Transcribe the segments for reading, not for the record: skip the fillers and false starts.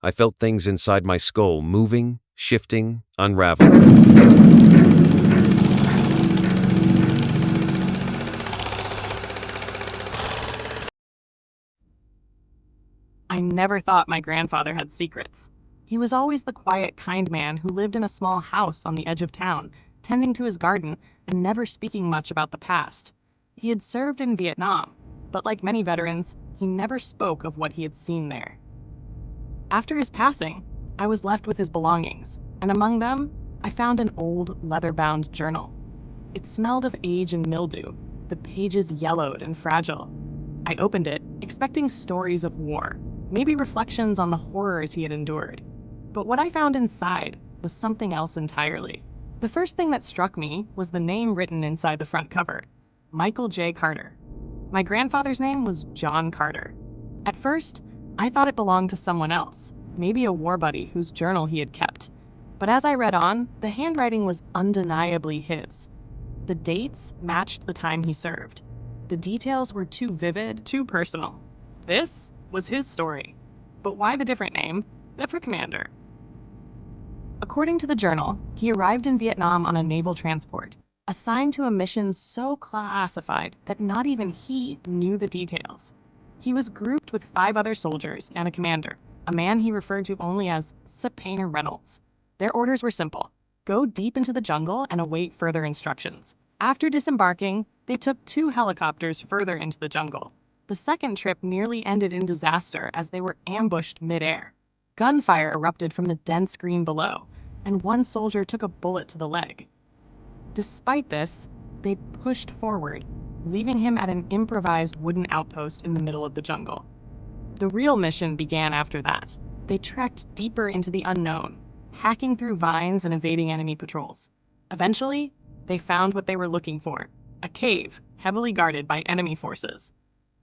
I felt things inside my skull moving, shifting, unraveling. I never thought my grandfather had secrets. He was always the quiet, kind man who lived in a small house on the edge of town, tending to his garden and never speaking much about the past. He had served in Vietnam, but like many veterans, he never spoke of what he had seen there. After his passing, I was left with his belongings, and among them, I found an old leather-bound journal. It smelled of age and mildew, the pages yellowed and fragile. I opened it, expecting stories of war, maybe reflections on the horrors he had endured. But what I found inside was something else entirely. The first thing that struck me was the name written inside the front cover, Michael J. Carter. My grandfather's name was John Carter. At first, I thought it belonged to someone else, maybe a war buddy whose journal he had kept. But as I read on, the handwriting was undeniably his. The dates matched the time he served. The details were too vivid, too personal. This was his story. But why the different name? The for commander. According to the journal, he arrived in Vietnam on a naval transport, assigned to a mission so classified that not even he knew the details. He was grouped with 5 other soldiers and a commander, a man he referred to only as Subpainter Reynolds. Their orders were simple: go deep into the jungle and await further instructions. After disembarking, they took 2 helicopters further into the jungle. The second trip nearly ended in disaster as they were ambushed mid-air. Gunfire erupted from the dense green below, and one soldier took a bullet to the leg. Despite this, they pushed forward, leaving him at an improvised wooden outpost in the middle of the jungle. The real mission began after that. They trekked deeper into the unknown, hacking through vines and evading enemy patrols. Eventually, they found what they were looking for, a cave heavily guarded by enemy forces.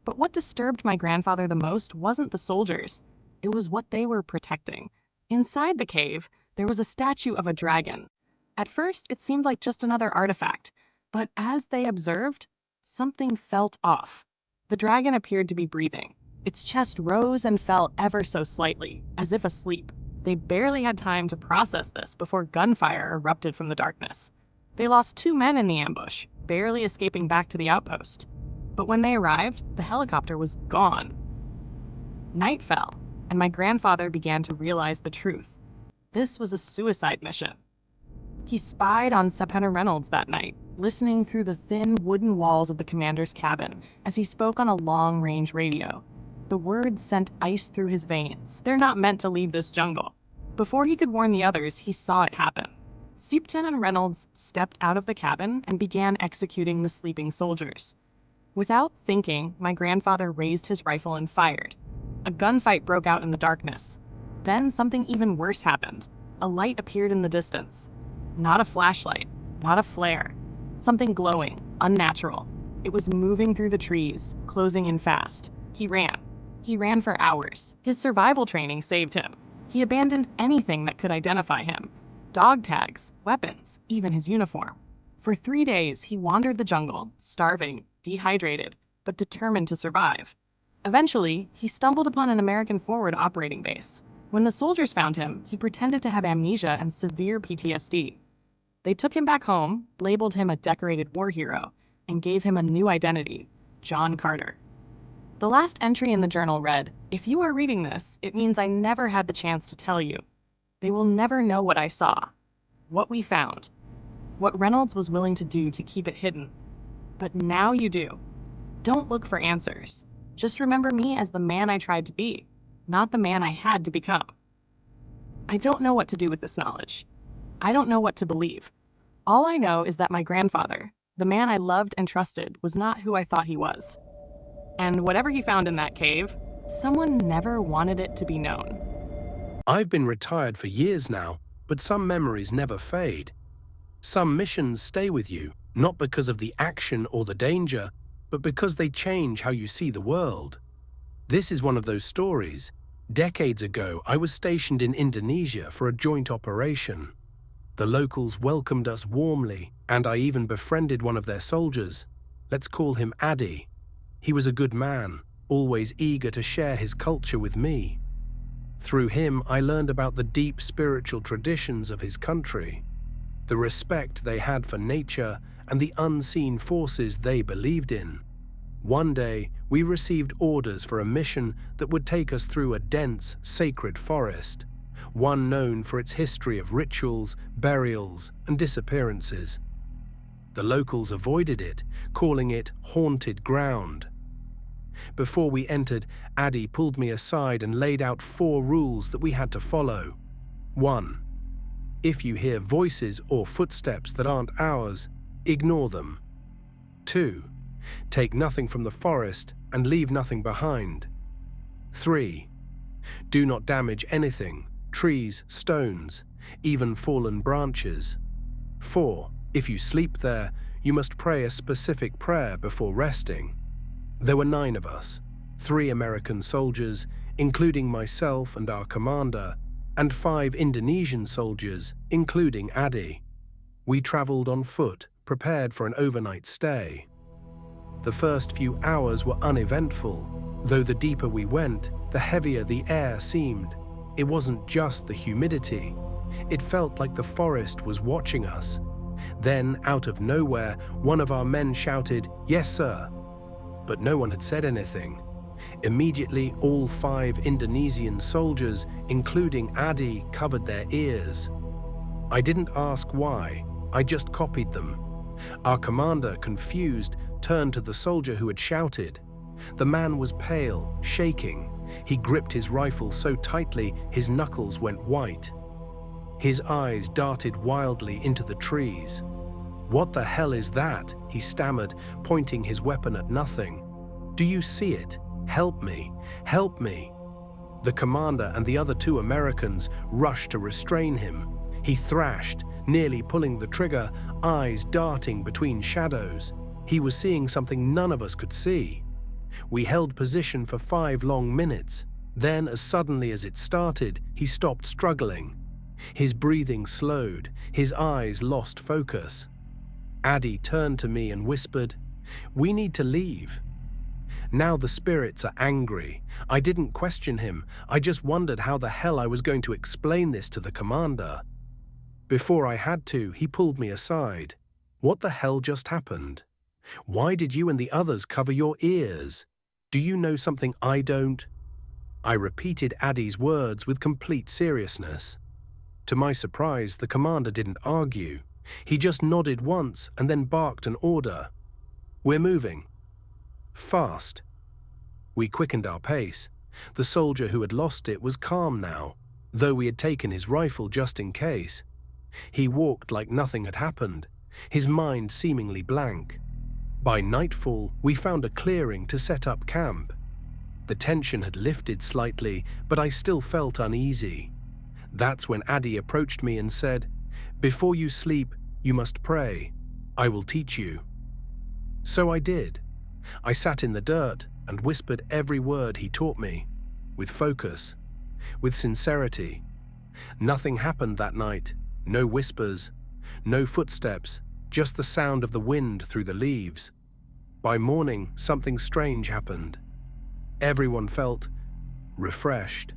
But what disturbed my grandfather the most wasn't the soldiers. It was what they were protecting. Inside the cave, there was a statue of a dragon. At first, it seemed like just another artifact, but as they observed, something felt off. The dragon appeared to be breathing. Its chest rose and fell ever so slightly, as if asleep. They barely had time to process this before gunfire erupted from the darkness. They lost 2 men in the ambush, barely escaping back to the outpost. But when they arrived, the helicopter was gone. Night fell, and my grandfather began to realize the truth. This was a suicide mission. He spied on Subpainter Reynolds that night, listening through the thin wooden walls of the commander's cabin as he spoke on a long-range radio. The words sent ice through his veins. They're not meant to leave this jungle. Before he could warn the others, he saw it happen. Subpainter Reynolds stepped out of the cabin and began executing the sleeping soldiers. Without thinking, my grandfather raised his rifle and fired. A gunfight broke out in the darkness. Then something even worse happened. A light appeared in the distance. Not a flashlight, not a flare. Something glowing, unnatural. It was moving through the trees, closing in fast. He ran. He ran for hours. His survival training saved him. He abandoned anything that could identify him. Dog tags, weapons, even his uniform. For 3 days, he wandered the jungle, starving, dehydrated, but determined to survive. Eventually, he stumbled upon an American forward operating base. When the soldiers found him, he pretended to have amnesia and severe PTSD. They took him back home, labeled him a decorated war hero, and gave him a new identity, John Carter. The last entry in the journal read, "If you are reading this, it means I never had the chance to tell you. They will never know what I saw, what we found, what Reynolds was willing to do to keep it hidden. But now you do. Don't look for answers. Just remember me as the man I tried to be, not the man I had to become." I don't know what to do with this knowledge. I don't know what to believe. All I know is that my grandfather, the man I loved and trusted, was not who I thought he was. And whatever he found in that cave, someone never wanted it to be known. I've been retired for years now, but some memories never fade. Some missions stay with you, not because of the action or the danger, but because they change how you see the world. This is one of those stories. Decades ago, I was stationed in Indonesia for a joint operation. The locals welcomed us warmly, and I even befriended one of their soldiers. Let's call him Addy. He was a good man, always eager to share his culture with me. Through him, I learned about the deep spiritual traditions of his country, the respect they had for nature, and the unseen forces they believed in. One day, we received orders for a mission that would take us through a dense, sacred forest, one known for its history of rituals, burials, and disappearances. The locals avoided it, calling it haunted ground. Before we entered, Addy pulled me aside and laid out 4 rules that we had to follow. 1. If you hear voices or footsteps that aren't ours, ignore them. 2. Take nothing from the forest and leave nothing behind. 3. Do not damage anything, trees, stones, even fallen branches. 4. If you sleep there, you must pray a specific prayer before resting. There were 9 of us, 3 American soldiers, including myself and our commander, and 5 Indonesian soldiers, including Addy. We traveled on foot, prepared for an overnight stay. The first few hours were uneventful, though the deeper we went, the heavier the air seemed. It wasn't just the humidity. It felt like the forest was watching us. Then, out of nowhere, one of our men shouted, "Yes, sir." But no one had said anything. Immediately, all 5 Indonesian soldiers, including Addy, covered their ears. I didn't ask why, I just copied them. Our commander, confused, turned to the soldier who had shouted. The man was pale, shaking. He gripped his rifle so tightly his knuckles went white. His eyes darted wildly into the trees. "What the hell is that?" he stammered, pointing his weapon at nothing. "Do you see it? Help me! Help me!" The commander and the other 2 Americans rushed to restrain him. He thrashed, nearly pulling the trigger, eyes darting between shadows. He was seeing something none of us could see. We held position for 5 long minutes. Then, as suddenly as it started, he stopped struggling. His breathing slowed, his eyes lost focus. Addy turned to me and whispered, "We need to leave." Now the spirits are angry. I didn't question him. I just wondered how the hell I was going to explain this to the commander. Before I had to, he pulled me aside. "What the hell just happened? Why did you and the others cover your ears? Do you know something I don't?" I repeated Addy's words with complete seriousness. To my surprise, the commander didn't argue. He just nodded once and then barked an order. "We're moving." Fast. We quickened our pace. The soldier who had lost it was calm now, though we had taken his rifle just in case. He walked like nothing had happened, his mind seemingly blank. By nightfall, we found a clearing to set up camp. The tension had lifted slightly, but I still felt uneasy. That's when Addy approached me and said, "Before you sleep, you must pray. I will teach you." So I did. I sat in the dirt and whispered every word he taught me, with focus, with sincerity. Nothing happened that night, no whispers, no footsteps, just the sound of the wind through the leaves. By morning, something strange happened. Everyone felt refreshed,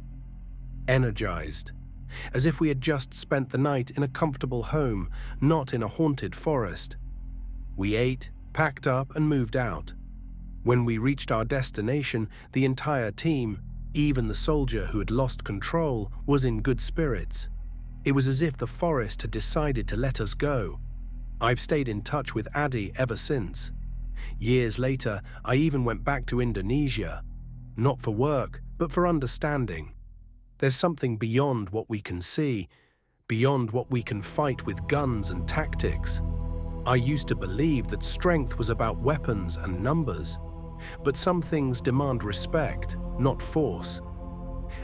energized, as if we had just spent the night in a comfortable home, not in a haunted forest. We ate, packed up, and moved out. When we reached our destination, the entire team, even the soldier who had lost control, was in good spirits. It was as if the forest had decided to let us go. I've stayed in touch with Addy ever since. Years later, I even went back to Indonesia. Not for work, but for understanding. There's something beyond what we can see, beyond what we can fight with guns and tactics. I used to believe that strength was about weapons and numbers. But some things demand respect, not force.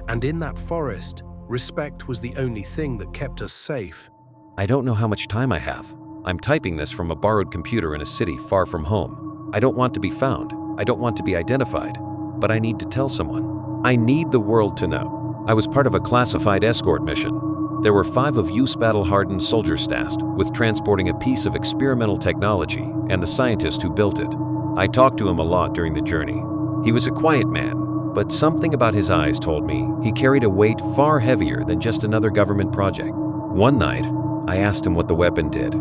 And in that forest, respect was the only thing that kept us safe. I don't know how much time I have. I'm typing this from a borrowed computer in a city far from home. I don't want to be found. I don't want to be identified. But I need to tell someone. I need the world to know. I was part of a classified escort mission. There were 5 of US battle-hardened soldiers tasked with transporting a piece of experimental technology and the scientist who built it. I talked to him a lot during the journey. He was a quiet man, but something about his eyes told me he carried a weight far heavier than just another government project. One night, I asked him what the weapon did.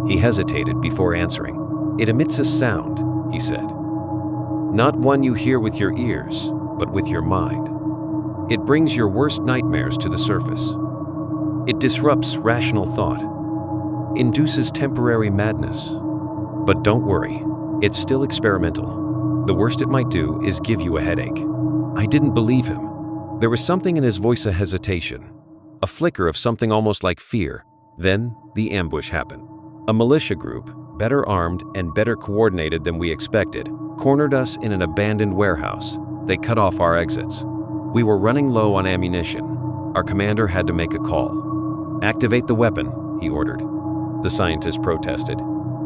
He hesitated before answering. "It emits a sound," he said. "Not one you hear with your ears, but with your mind. It brings your worst nightmares to the surface. It disrupts rational thought, induces temporary madness. But don't worry, it's still experimental. The worst it might do is give you a headache." I didn't believe him. There was something in his voice, a hesitation, a flicker of something almost like fear. Then the ambush happened. A militia group, better armed and better coordinated than we expected, cornered us in an abandoned warehouse. They cut off our exits. We were running low on ammunition. Our commander had to make a call. "Activate the weapon," he ordered. The scientist protested.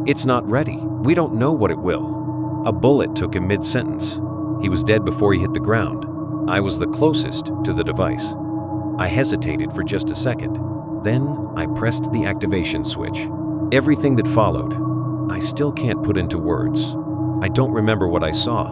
"It's not ready. We don't know what it will." A bullet took him mid-sentence. He was dead before he hit the ground. I was the closest to the device. I hesitated for just a second. Then I pressed the activation switch. Everything that followed, I still can't put into words. I don't remember what I saw.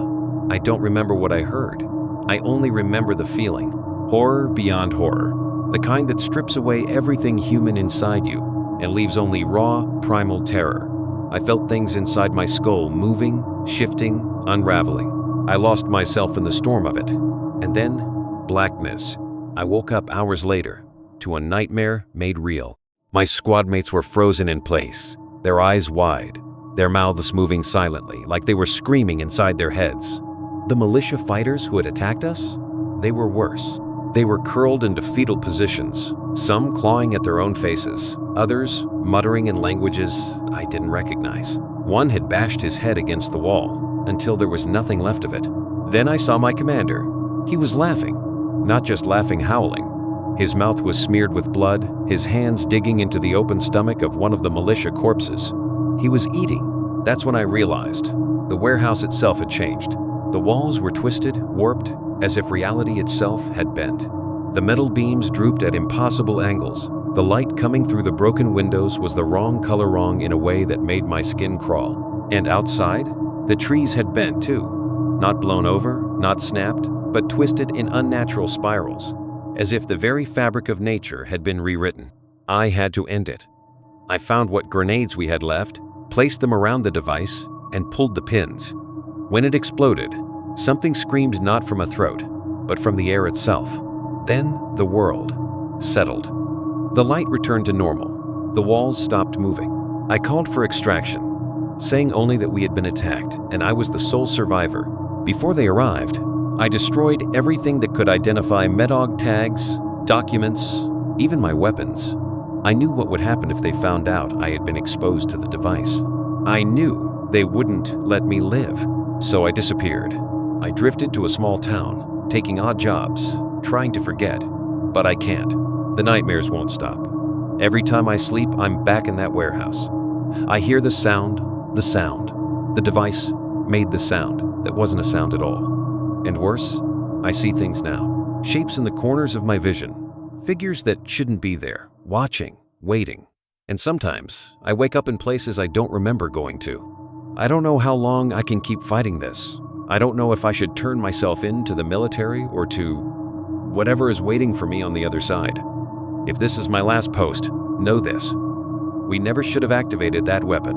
I don't remember what I heard. I only remember the feeling. Horror beyond horror. The kind that strips away everything human inside you and leaves only raw, primal terror. I felt things inside my skull moving, shifting, unraveling. I lost myself in the storm of it. And then, blackness. I woke up hours later to a nightmare made real. My squad mates were frozen in place, their eyes wide, their mouths moving silently like they were screaming inside their heads. The militia fighters who had attacked us? They were worse. They were curled into fetal positions, some clawing at their own faces, others muttering in languages I didn't recognize. One had bashed his head against the wall until there was nothing left of it. Then I saw my commander. He was laughing, not just laughing, howling. His mouth was smeared with blood, his hands digging into the open stomach of one of the militia corpses. He was eating. That's when I realized the warehouse itself had changed. The walls were twisted, warped, as if reality itself had bent. The metal beams drooped at impossible angles. The light coming through the broken windows was the wrong color, wrong in a way that made my skin crawl. And outside, the trees had bent too. Not blown over, not snapped, but twisted in unnatural spirals, as if the very fabric of nature had been rewritten. I had to end it. I found what grenades we had left, placed them around the device, and pulled the pins. When it exploded, something screamed not from a throat, but from the air itself. Then the world settled. The light returned to normal. The walls stopped moving. I called for extraction, saying only that we had been attacked and I was the sole survivor. Before they arrived, I destroyed everything that could identify Medog tags, documents, even my weapons. I knew what would happen if they found out I had been exposed to the device. I knew they wouldn't let me live, so I disappeared. I drifted to a small town, taking odd jobs, trying to forget, but I can't. The nightmares won't stop. Every time I sleep, I'm back in that warehouse. I hear the sound. The device made the sound that wasn't a sound at all. And worse, I see things now. Shapes in the corners of my vision. Figures that shouldn't be there, watching, waiting. And sometimes I wake up in places I don't remember going to. I don't know how long I can keep fighting this. I don't know if I should turn myself in to the military or to whatever is waiting for me on the other side. If this is my last post, know this. We never should have activated that weapon.